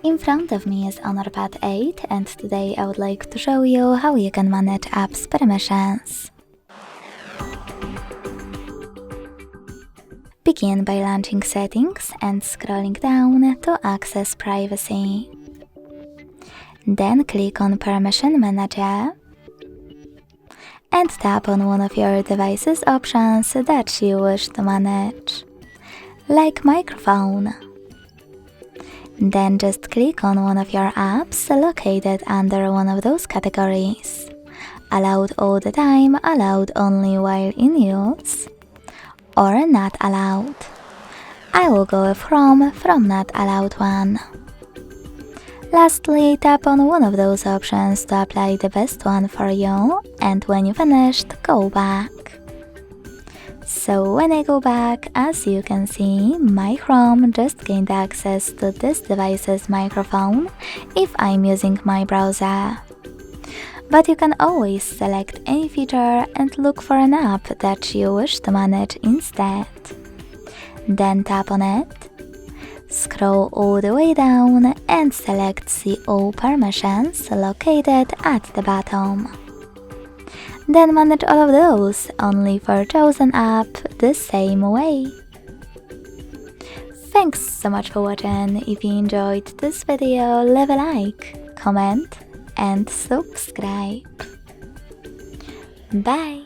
In front of me is Honorpad 8, and today I would like to show you how you can manage apps permissions. Begin by launching Settings and scrolling down to access Privacy. Then click on Permission Manager and tap on one of your device's options that you wish to manage, like microphone. Then just click on one of your apps located under one of those categories: allowed all the time, allowed only while in use, or not allowed. I will go from not allowed one. Lastly, tap on one of those options to apply the best one for you, and when you finished, go back. So when I go back, as you can see, my Chrome just gained access to this device's microphone if I'm using my browser. But you can always select any feature and look for an app that you wish to manage instead. Then tap on it, scroll all the way down and select See All Permissions located at the bottom. Then manage all of those only for chosen app the same way. Thanks so much for watching. If you enjoyed this video, leave a like, comment and subscribe. Bye!